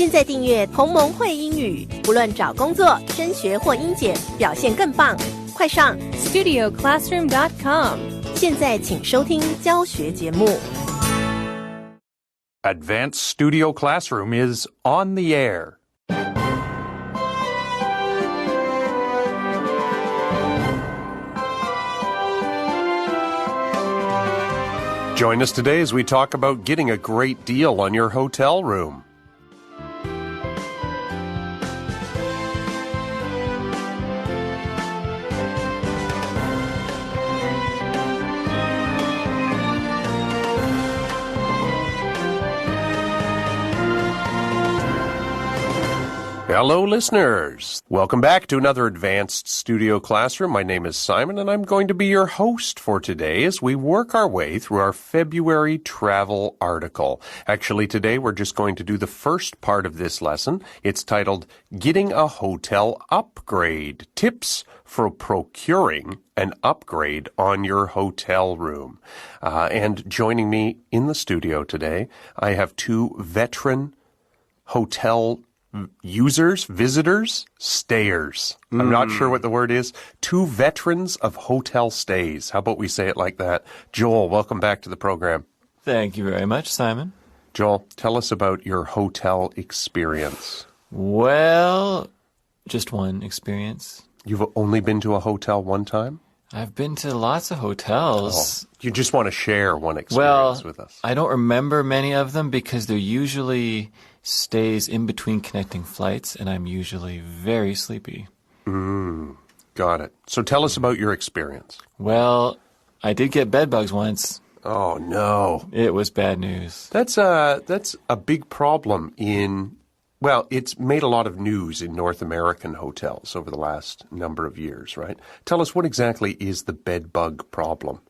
现在订阅同盟会英语，不论找工作、升学或英检，表现更棒。快上 StudioClassroom.com。现在请收听教学节目。Advanced Studio Classroom is on the air. Join us today as we talk about getting a great deal on your hotel room. Hello, listeners. Welcome back to another Advanced Studio Classroom. My name is Simon, and I'm going to be your host for today as we work our way through our February travel article. Actually, today we're just going to do the first part of this lesson. It's titled, Getting a Hotel Upgrade, Tips for Procuring an Upgrade on Your Hotel Room. And joining me in the studio today, I have two veteran hotel visitors, stayers. I'm not sure what the word is. Two veterans of hotel stays. How about we say it like that? Joel, welcome back to the program. Thank you very much, Simon. Joel, tell us about your hotel experience. Well, just one experience. You've only been to a hotel one time? I've been to lots of hotels. Oh, you just want to share one experience with us. I don't remember many of them because they're usually stays in between connecting flights, and I'm usually very sleepy. Got it. So tell us about your experience. Well, I did get bed bugs once. Oh, no. It was bad news. That's a big problem well, it's made a lot of news in North American hotels over the last number of years, right? Tell us, what exactly is the bed bug problem?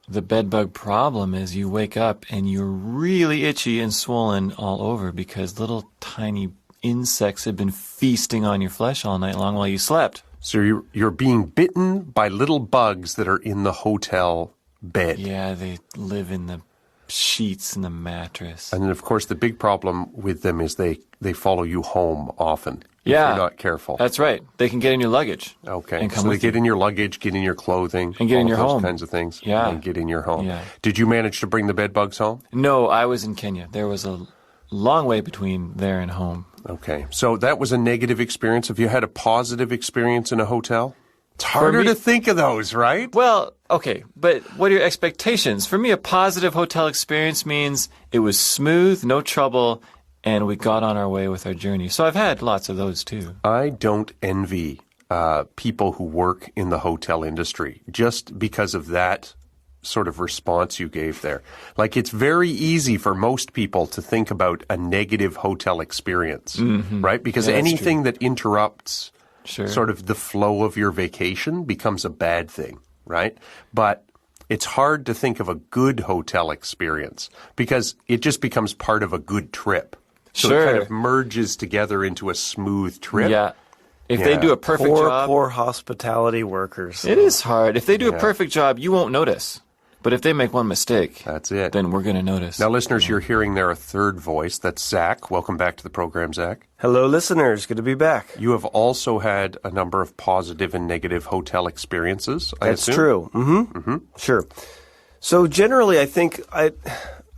The bed bug problem is you wake up and you're really itchy and swollen all over because little tiny insects have been feasting on your flesh all night long while you slept. So you're being bitten by little bugs that are in the hotel bed. Yeah, they live in the sheets and the mattress. And then, of course, the big problem with them is they follow you home often. Yeah. If you're not careful. That's right. They can get in your luggage. Okay. And come so they with get you. in your luggage, get in your clothing. And get in your those home. kinds of things. Yeah. And get in your home. Yeah. Did you manage to bring the bed bugs home? No, I was in Kenya. There was a long way between there and home. Okay. So that was a negative experience. Have you had a positive experience in a hotel? It's harder to think of those, right? Well, okay, but what are your expectations? For me, a positive hotel experience means it was smooth, no trouble, and we got on our way with our journey. So I've had lots of those too. I don't envy people who work in the hotel industry just because of that sort of response you gave there. Like, it's very easy for most people to think about a negative hotel experience, right? Because anything that interrupts sort of the flow of your vacation becomes a bad thing, right? But it's hard to think of a good hotel experience because it just becomes part of a good trip. So it kind of merges together into a smooth trip. Yeah. If they do a perfect job. Poor hospitality workers. It is hard. If they do a perfect job, you won't notice. But if they make one mistake, that's it. Then we're going to notice. Now, listeners, you're hearing there a third voice. That's Zach. Welcome back to the program, Zach. Hello, listeners. Good to be back. You have also had a number of positive and negative hotel experiences, I assume? That's true. Sure. So generally, I think I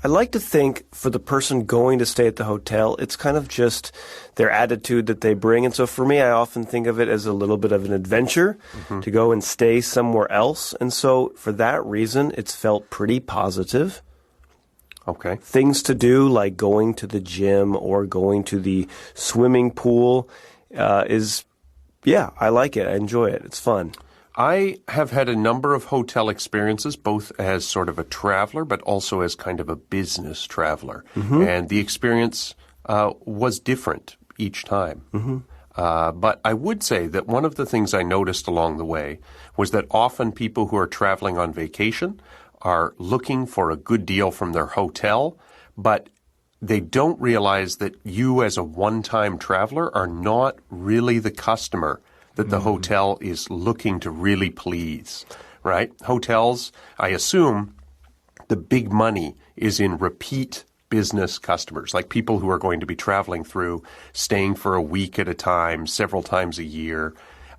like to think for the person going to stay at the hotel, it's kind of just their attitude that they bring. And so for me, I often think of it as a little bit of an adventure to go and stay somewhere else. And so for that reason, it's felt pretty positive. Okay. Things to do like going to the gym or going to the swimming pool I like it. I enjoy it. It's fun. I have had a number of hotel experiences, both as sort of a traveler, but also as kind of a business traveler. And the experience was different each time. But I would say that one of the things I noticed along the way was that often people who are traveling on vacation are looking for a good deal from their hotel, but they don't realize that you as a one-time traveler are not really the customer that the hotel is looking to really please, right? Hotels, I assume, the big money is in repeat business customers, like people who are going to be traveling through, staying for a week at a time, several times a year.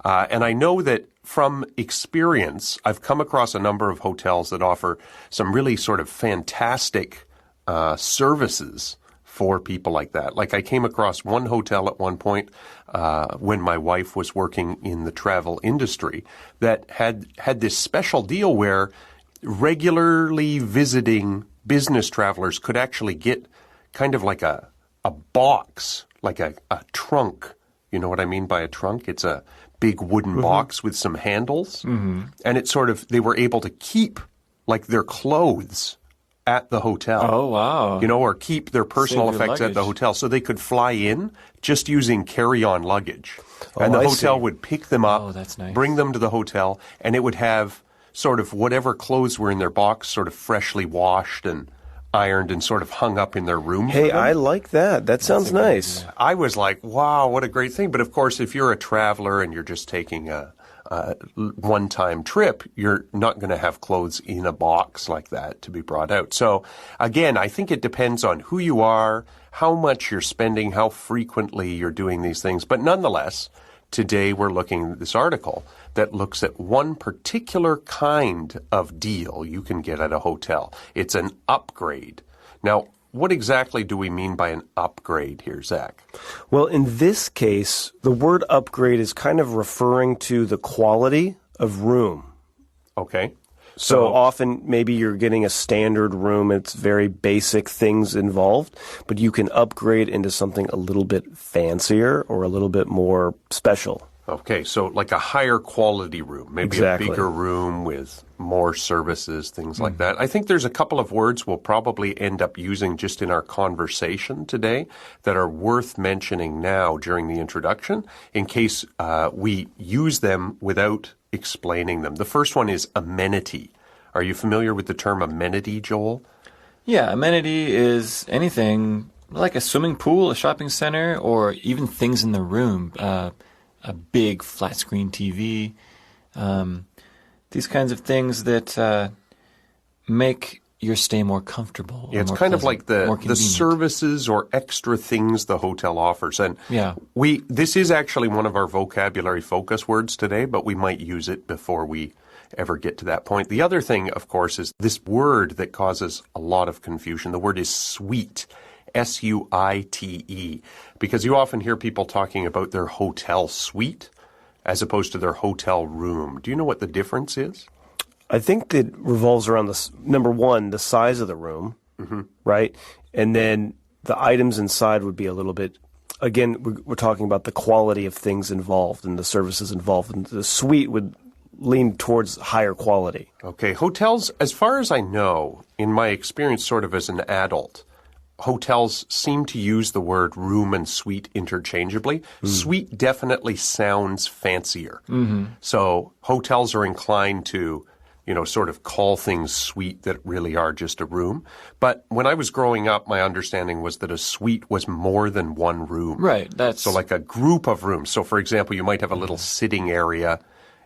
And I know that from experience, I've come across a number of hotels that offer some really sort of fantastic services for people like that. Like I came across one hotel at one point when my wife was working in the travel industry that had this special deal where regularly visiting business travelers could actually get kind of like a box, like a trunk. You know what I mean by a trunk? It's a big wooden box with some handles. And it sort of, they were able to keep like their clothes at the hotel. Oh, wow. You know, or keep their personal Save your effects at the luggage. hotel so they could fly in just using carry-on luggage. And the I hotel see. would pick them up, Oh, that's nice. bring them to the hotel, and it would have sort of whatever clothes were in their box sort of freshly washed and ironed and sort of hung up in their room. Hey, for them. I like that. That sounds nice. I was like, wow, what a great thing. But of course, if you're a traveler and you're just taking a one-time trip, you're not going to have clothes in a box like that to be brought out. So again, I think it depends on who you are, how much you're spending, how frequently you're doing these things. But nonetheless, today we're looking at this article that looks at one particular kind of deal you can get at a hotel. It's an upgrade. Now, what exactly do we mean by an upgrade here, Zach? Well, in this case, the word upgrade is kind of referring to the quality of room. Okay. So often maybe you're getting a standard room, it's very basic things involved, but you can upgrade into something a little bit fancier or a little bit more special. Okay, so like a higher quality room, maybe Exactly. a bigger room with more services, things like that. I think there's a couple of words we'll probably end up using just in our conversation today that are worth mentioning now during the introduction in case we use them without explaining them. The first one is amenity. Are you familiar with the term amenity, Joel? Yeah, amenity is anything like a swimming pool, a shopping center, or even things in the room. A big flat screen TV. These kinds of things that make your stay more comfortable. Yeah, or it's more kind of pleasant, like the more convenient. services or extra things the hotel offers. And Yeah. this is actually one of our vocabulary focus words today, but we might use it before we ever get to that point. The other thing, of course, is this word that causes a lot of confusion. The word is suite. S-U-I-T-E, because you often hear people talking about their hotel suite as opposed to their hotel room. Do you know what the difference is? I think it revolves around number one, the size of the room, right? And then the items inside would be a little bit, again, we're talking about the quality of things involved and the services involved. And the suite would lean towards higher quality. Okay, hotels, as far as I know, in my experience sort of as an adult, hotels seem to use the word room and suite interchangeably. Suite definitely sounds fancier. So hotels are inclined to, sort of call things suite that really are just a room. But when I was growing up, my understanding was that a suite was more than one room. Right. That's So like a group of rooms. So for example, you might have a little sitting area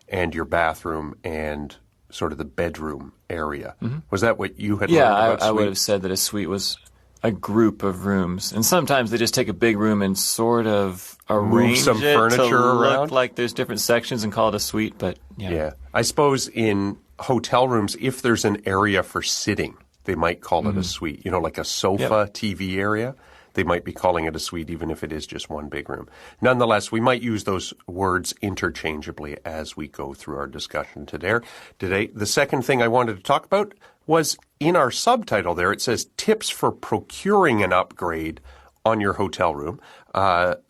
and your bathroom and sort of the bedroom area. Was that what you had learned about I suite? would have said that a suite was a group of rooms, and sometimes they just take a big room and sort of arrange some it furniture to look around? like there's different sections and call it a suite. But Yeah. I suppose in hotel rooms, if there's an area for sitting, they might call it a suite. Like a sofa, TV area. They might be calling it a suite even if it is just one big room. Nonetheless, we might use those words interchangeably as we go through our discussion today. The second thing I wanted to talk about was in our subtitle there, it says tips for procuring an upgrade on your hotel room.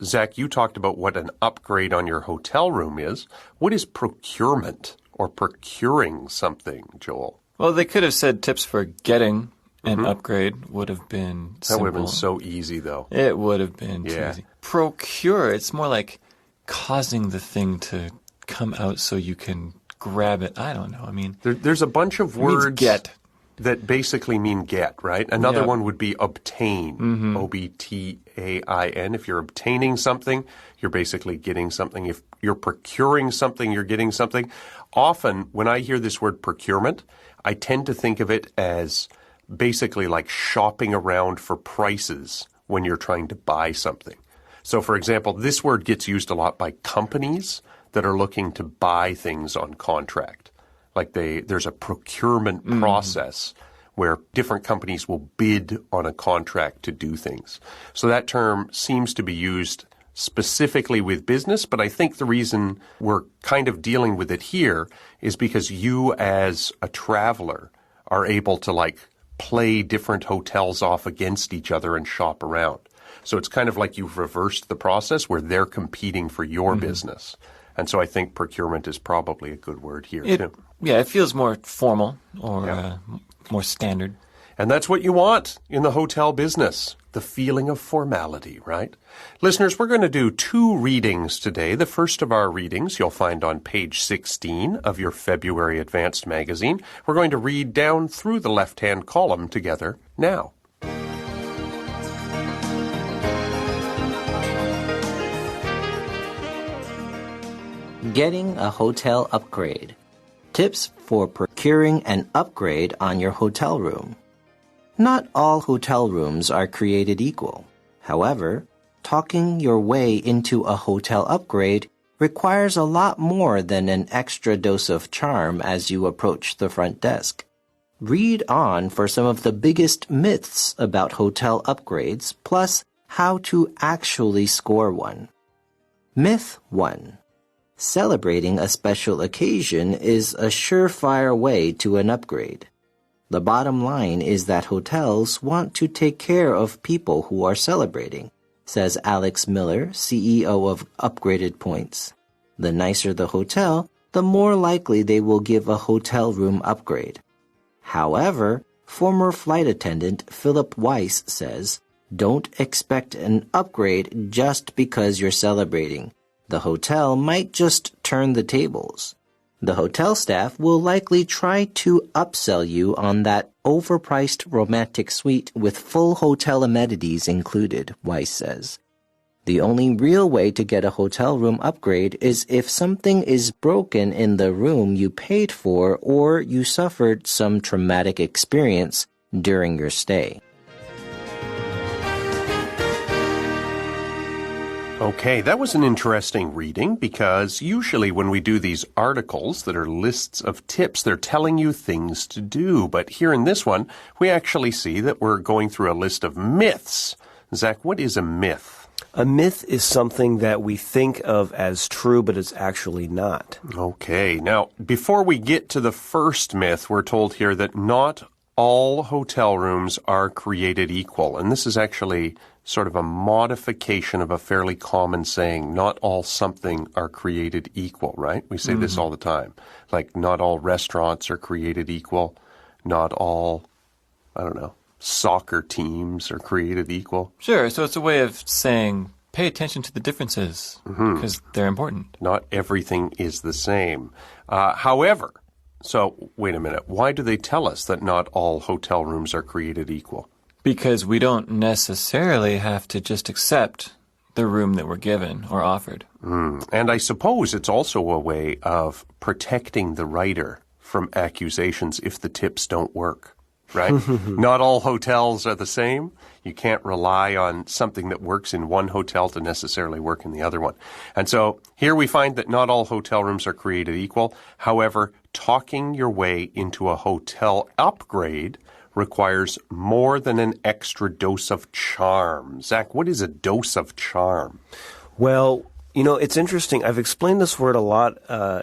Zach, you talked about what an upgrade on your hotel room is. What is procurement or procuring something, Joel? well, they could have said tips for getting an upgrade would have been That simple. would have been so easy, though. It would have been too Yeah. easy. Procure, it's more like causing the thing to come out so you can grab it. I don't know. I mean, There's a bunch of it means words get. that basically mean get, right? Another Yeah. one would be obtain, O-B-T-A-I-N. If you're obtaining something, you're basically getting something. If you're procuring something, you're getting something. Often, when I hear this word procurement, I tend to think of it as basically like shopping around for prices when you're trying to buy something. So, for example, this word gets used a lot by companies that are looking to buy things on contract. Like there's a procurement process where different companies will bid on a contract to do things. So that term seems to be used specifically with business, but I think the reason we're kind of dealing with it here is because you as a traveler are able to like play different hotels off against each other and shop around. So it's kind of like you've reversed the process where they're competing for your business. And so I think procurement is probably a good word here, too. Yeah, it feels more formal or more standard. And that's what you want in the hotel business, the feeling of formality, right? Listeners, we're going to do 2 readings today. The first of our readings you'll find on page 16 of your February Advanced magazine. We're going to read down through the left-hand column together now. Getting a hotel upgrade. Tips for procuring an upgrade on your hotel room. Not all hotel rooms are created equal. However, talking your way into a hotel upgrade requires a lot more than an extra dose of charm as you approach the front desk. Read on for some of the biggest myths about hotel upgrades, plus how to actually score one. Myth 1. Celebrating a special occasion is a surefire way to an upgrade. The bottom line is that hotels want to take care of people who are celebrating, says Alex Miller, CEO of Upgraded Points. The nicer the hotel, the more likely they will give a hotel room upgrade. However, former flight attendant Philip Weiss says, don't expect an upgrade just because you're celebrating. The hotel might just turn the tables. The hotel staff will likely try to upsell you on that overpriced romantic suite with full hotel amenities included, Weiss says. The only real way to get a hotel room upgrade is if something is broken in the room you paid for or you suffered some traumatic experience during your stay. Okay, that was an interesting reading because usually when we do these articles that are lists of tips, they're telling you things to do. But here in this one, we actually see that we're going through a list of myths. Zach, what is a myth? A myth is something that we think of as true, but it's actually not. Okay, now, before we get to the first myth, we're told here that not all hotel rooms are created equal. And this is actually sort of a modification of a fairly common saying, not all something are created equal, right? We say this all the time. Like, not all restaurants are created equal. Not all, soccer teams are created equal. Sure, so it's a way of saying, pay attention to the differences because they're important. Not everything is the same. However, so wait a minute. Why do they tell us that not all hotel rooms are created equal? Because we don't necessarily have to just accept the room that we're given or offered. And I suppose it's also a way of protecting the writer from accusations if the tips don't work, right? Not all hotels are the same. You can't rely on something that works in one hotel to necessarily work in the other one. And so here we find that not all hotel rooms are created equal. However, talking your way into a hotel upgrade requires more than an extra dose of charm. Zach, what is a dose of charm? Well, it's interesting. I've explained this word a lot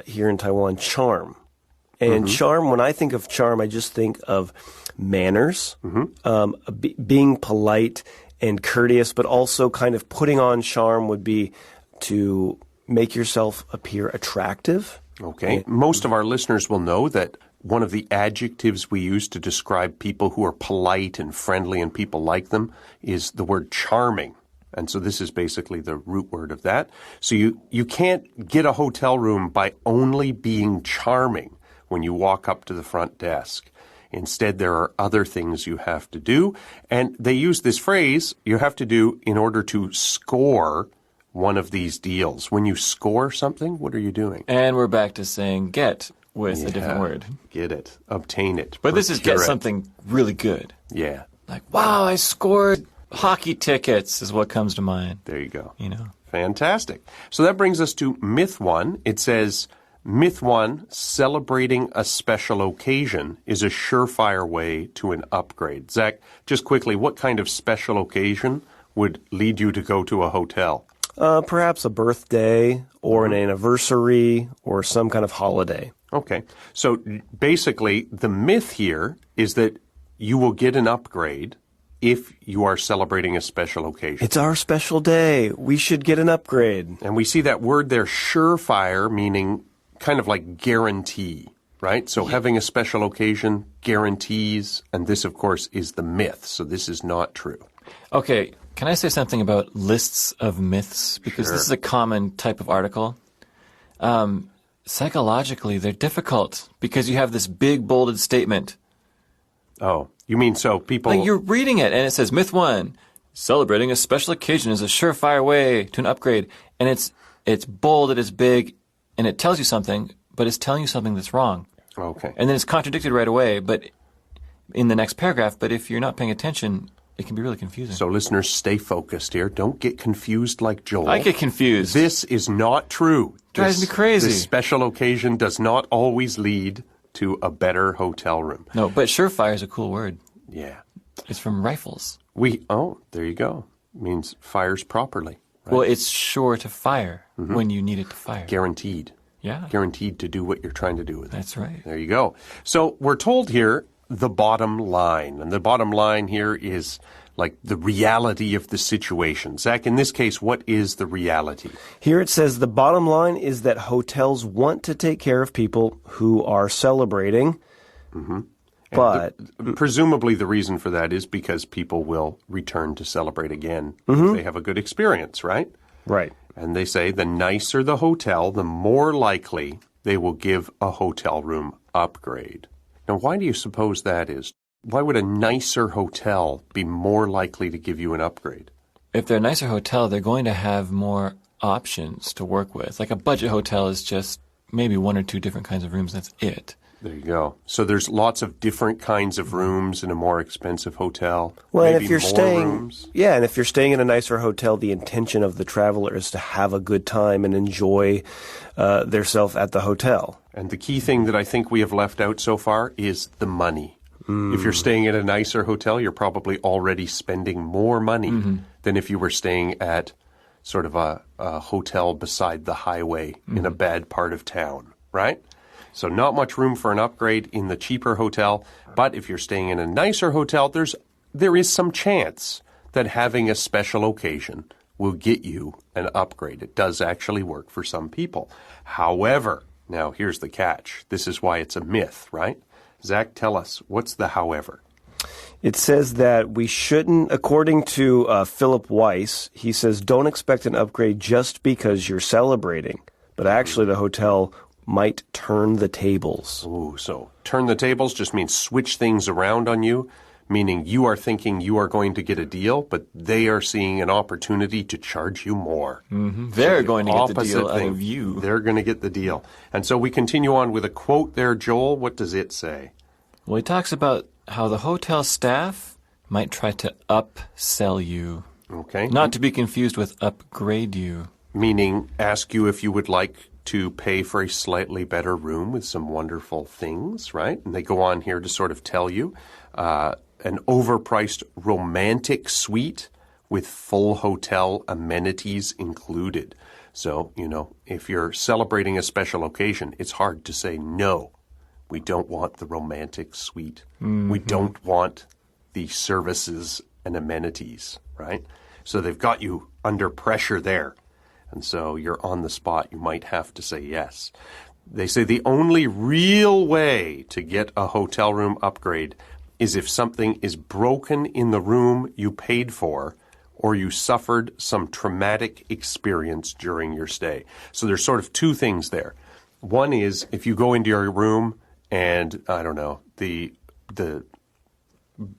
here in Taiwan, charm. And charm, when I think of charm, I just think of manners, being polite and courteous, but also kind of putting on charm would be to make yourself appear attractive. Okay. Most of our listeners will know that one of the adjectives we use to describe people who are polite and friendly and people like them is the word charming. And so this is basically the root word of that. So you can't get a hotel room by only being charming when you walk up to the front desk. Instead, there are other things you have to do. And they use this phrase, you have to do in order to score one of these deals. When you score something, what are you doing? And we're back to saying get. with a different word. Get it. Obtain it. But this is procure get it. something really good. Yeah. Like, wow, I scored hockey tickets is what comes to mind. There you go. You know. Fantastic. So that brings us to myth 1. It says, myth 1, celebrating a special occasion is a surefire way to an upgrade. Zach, just quickly, what kind of special occasion would lead you to go to a hotel? Perhaps a birthday or an anniversary or some kind of holiday. Okay. So basically, the myth here is that you will get an upgrade if you are celebrating a special occasion. It's our special day. We should get an upgrade. And we see that word there, surefire, meaning kind of like guarantee, right? So having a special occasion guarantees, and this, of course, is the myth. So this is not true. Okay, can I say something about lists of myths? Because this is a common type of article. Psychologically, they're difficult because you have this big bolded statement. Oh, you mean so people... Like you're reading it and it says, myth 1, celebrating a special occasion is a surefire way to an upgrade. And it's bold, it is big, and it tells you something, but it's telling you something that's wrong. Okay. And then it's contradicted right away, but in the next paragraph. But if you're not paying attention, it can be really confusing. So listeners, stay focused here. Don't get confused like Joel. I get confused. This is not true. Drives me crazy. This special occasion does not always lead to a better hotel room. No, but surefire is a cool word. Yeah. It's from rifles. There you go. Means fires properly. Right? Well, it's sure to fire when you need it to fire. Guaranteed. Yeah. Guaranteed to do what you're trying to do with it. That's right. There you go. So we're told here the bottom line. And the bottom line here is like the reality of the situation. Zach, in this case, what is the reality? Here it says the bottom line is that hotels want to take care of people who are celebrating, but... Presumably the reason for that is because people will return to celebrate again if they have a good experience, right? Right. And they say the nicer the hotel, the more likely they will give a hotel room upgrade. Now, why do you suppose that is? Why would a nicer hotel be more likely to give you an upgrade? If they're a nicer hotel, they're going to have more options to work with. Like a budget hotel is just maybe 1 or 2 different kinds of rooms. That's it. There you go. So there's lots of different kinds of rooms in a more expensive hotel. Well, and Maybe if you're more staying, rooms. and if you're staying in a nicer hotel, the intention of the traveler is to have a good time and enjoy theirself at the hotel. And the key thing that I think we have left out so far is the money. If you're staying at a nicer hotel, you're probably already spending more money than if you were staying at sort of a hotel beside the highway in a bad part of town, right? So not much room for an upgrade in the cheaper hotel, but if you're staying in a nicer hotel, there is some chance that having a special occasion will get you an upgrade. It does actually work for some people. However, now here's the catch. This is why it's a myth, right? Zach, tell us, what's the however? It says that we shouldn't, according to Philip Weiss, he says, don't expect an upgrade just because you're celebrating. But actually, the hotel might turn the tables. Ooh, so turn the tables just means switch things around on you, meaning you are thinking you are going to get a deal, but they are seeing an opportunity to charge you more. They're going to get the Opposite deal out thing. of you. They're going to get the deal. And so we continue on with a quote there, Joel. What does it say? Well, he talks about how the hotel staff might try to upsell you. Okay. Not to be confused with upgrade you. Meaning ask you if you would like to pay for a slightly better room with some wonderful things, right? And they go on here to sort of tell you an overpriced romantic suite with full hotel amenities included. So, if you're celebrating a special occasion, it's hard to say no. We don't want the romantic suite. We don't want the services and amenities, right? So they've got you under pressure there. And so you're on the spot. You might have to say yes. They say the only real way to get a hotel room upgrade is if something is broken in the room you paid for or you suffered some traumatic experience during your stay. So there's sort of 2 things there. One is if you go into your room and, I don't know, the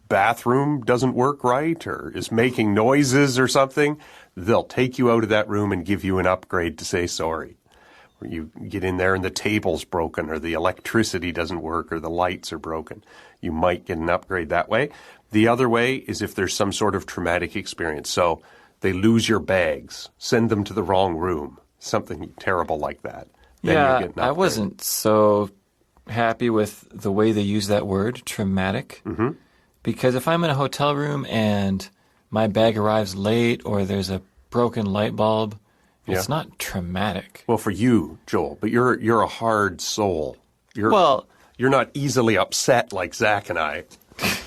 bathroom doesn't work right or is making noises or something, they'll take you out of that room and give you an upgrade to say sorry. You get in there and the table's broken or the electricity doesn't work or the lights are broken. You might get an upgrade that way. The other way is if there's some sort of traumatic experience. So they lose your bags, send them to the wrong room, something terrible like that. Then you get an upgrade. I wasn't so happy with the way they use that word, traumatic. Mm-hmm. Because if I'm in a hotel room and my bag arrives late or there's a broken light bulb, it's not traumatic. Well, for you, Joel, but you're a hard soul. You're not easily upset like Zach and I.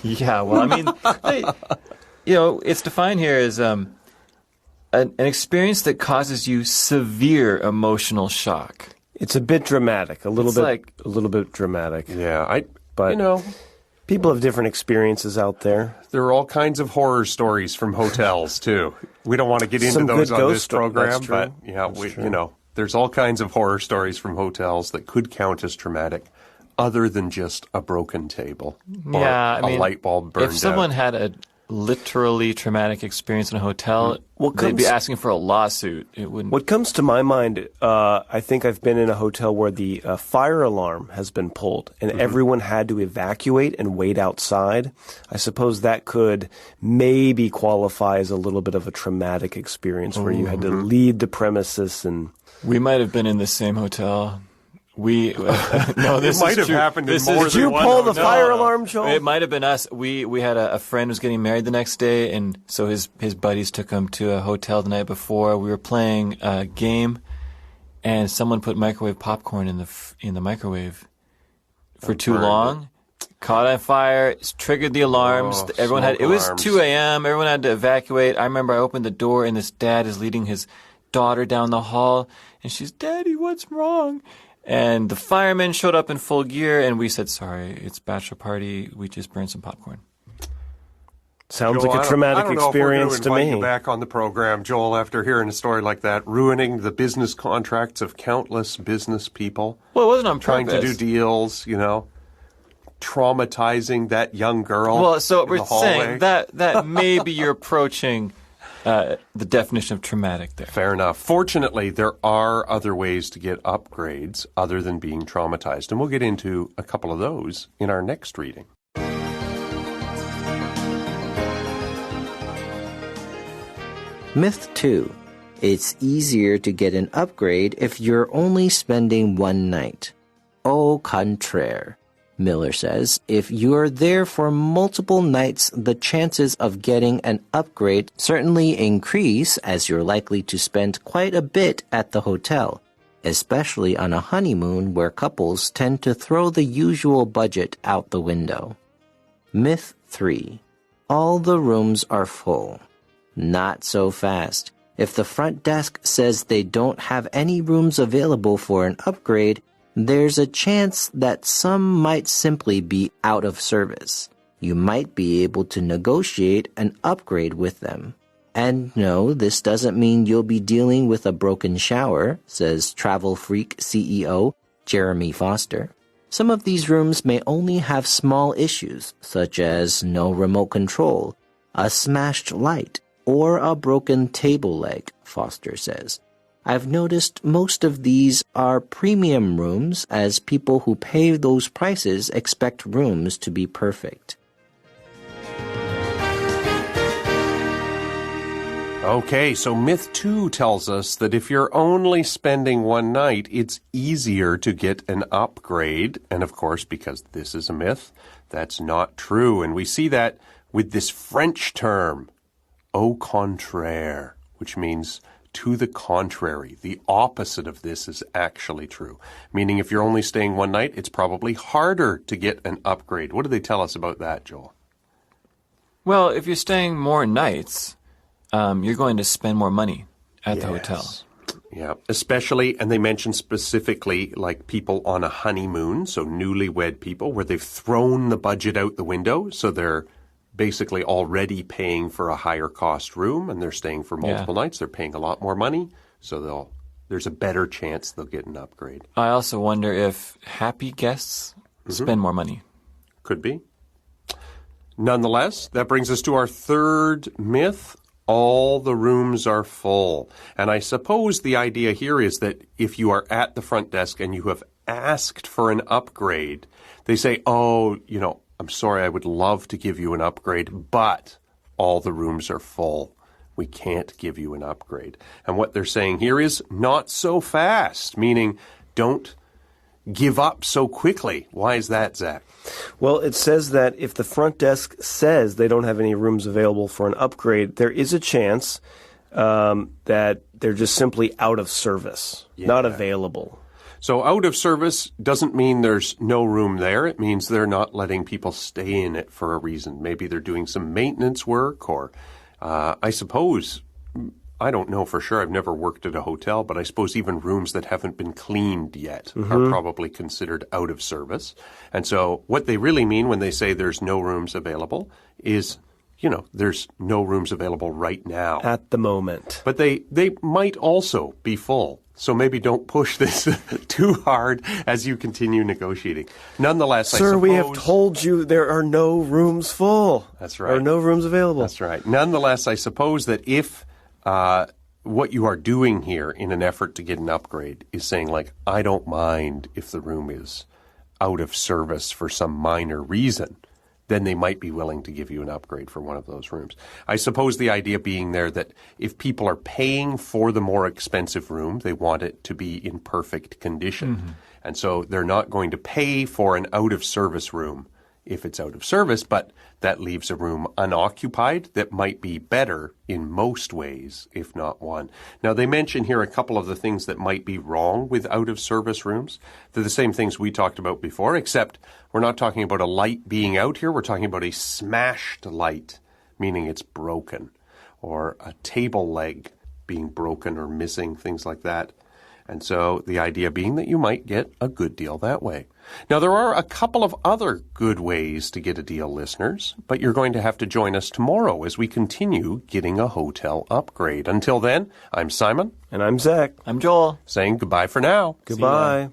Yeah, well, I mean, it's defined here as an experience that causes you severe emotional shock. It's a bit dramatic, a little bit dramatic. Yeah, but people have different experiences out there. There are all kinds of horror stories from hotels too. We don't want to get into those on this program, but there's all kinds of horror stories from hotels that could count as traumatic, other than just a broken table or a light bulb burned out. If someone had a literally traumatic experience in a hotel, they'd be asking for a lawsuit. It wouldn't. What comes to my mind, I think I've been in a hotel where the fire alarm has been pulled and everyone had to evacuate and wait outside. I suppose that could maybe qualify as a little bit of a traumatic experience where you had to leave the premises and... We might have been in the same hotel. This might have happened in more than one. Did you pull the fire alarm, Joel? It might have been us. We had a friend who was getting married the next day, and so his buddies took him to a hotel the night before. We were playing a game, and someone put microwave popcorn in the microwave for too long. Caught on fire, triggered the alarms. It was 2 a.m. Everyone had to evacuate. I remember I opened the door, and this dad is leading his daughter down the hall, and she's, "Daddy, what's wrong?" And the firemen showed up in full gear, and we said, "Sorry, it's bachelor party. We just burned some popcorn." Sounds like a traumatic experience to me. I don't know if we're going to invite you back on the program, Joel, after hearing a story like that, ruining the business contracts of countless business people. Well, it wasn't on trying purpose. To do deals, traumatizing that young girl. Well, so we're in the hallway. saying that maybe you're approaching the definition of traumatic there. Fair enough. Fortunately, there are other ways to get upgrades other than being traumatized, and we'll get into a couple of those in our next reading. Myth 2. It's easier to get an upgrade if you're only spending one night. Au contraire. Miller says, if you're there for multiple nights, the chances of getting an upgrade certainly increase as you're likely to spend quite a bit at the hotel, especially on a honeymoon where couples tend to throw the usual budget out the window. Myth 3. All the rooms are full. Not so fast. If the front desk says they don't have any rooms available for an upgrade, there's a chance that some might simply be out of service. You might be able to negotiate an upgrade with them. And no, this doesn't mean you'll be dealing with a broken shower, says Travel Freak CEO Jeremy Foster. Some of these rooms may only have small issues, such as no remote control, a smashed light, or a broken table leg, Foster says. I've noticed most of these are premium rooms, as people who pay those prices expect rooms to be perfect. Okay, so myth 2 tells us that if you're only spending one night, it's easier to get an upgrade. And of course, because this is a myth, that's not true. And we see that with this French term, au contraire, which means to the contrary. The opposite of this is actually true. Meaning if you're only staying one night, it's probably harder to get an upgrade. What do they tell us about that, Joel? Well, if you're staying more nights, you're going to spend more money at the hotel. Yeah, especially, and they mention specifically like people on a honeymoon, so newlywed people, where they've thrown the budget out the window, so they're basically already paying for a higher cost room, and they're staying for multiple nights. They're paying a lot more money, so there's a better chance they'll get an upgrade. I also wonder if happy guests spend more money. Could be. Nonetheless, that brings us to our third myth. all the rooms are full. And I suppose the idea here is that if you are at the front desk and you have asked for an upgrade, they say, oh, I'm sorry, I would love to give you an upgrade, but all the rooms are full. We can't give you an upgrade. And what they're saying here is not so fast, meaning don't give up so quickly. Why is that, Zach? Well, it says that if the front desk says they don't have any rooms available for an upgrade, there is a chance that they're just simply out of service, not available. So out of service doesn't mean there's no room there. It means they're not letting people stay in it for a reason. Maybe they're doing some maintenance work or I suppose, I don't know for sure. I've never worked at a hotel, but I suppose even rooms that haven't been cleaned yet are probably considered out of service. And so what they really mean when they say there's no rooms available is, there's no rooms available right now. At the moment. But they might also be full. So maybe don't push this too hard as you continue negotiating. Nonetheless, Sir, we have told you there are no rooms full. That's right. There are no rooms available. That's right. Nonetheless, I suppose that if what you are doing here in an effort to get an upgrade is saying, like, I don't mind if the room is out of service for some minor reason, then they might be willing to give you an upgrade for one of those rooms. I suppose the idea being there that if people are paying for the more expensive room, they want it to be in perfect condition. Mm-hmm. And so they're not going to pay for an out-of-service room if it's out of service, but that leaves a room unoccupied that might be better in most ways, if not one. Now, they mention here a couple of the things that might be wrong with out-of-service rooms. They're the same things we talked about before, except we're not talking about a light being out here. We're talking about a smashed light, meaning it's broken, or a table leg being broken or missing, things like that. And so the idea being that you might get a good deal that way. Now, there are a couple of other good ways to get a deal, listeners, but you're going to have to join us tomorrow as we continue getting a hotel upgrade. Until then, I'm Simon. And I'm Zach. I'm Joel. Saying goodbye for now. Goodbye.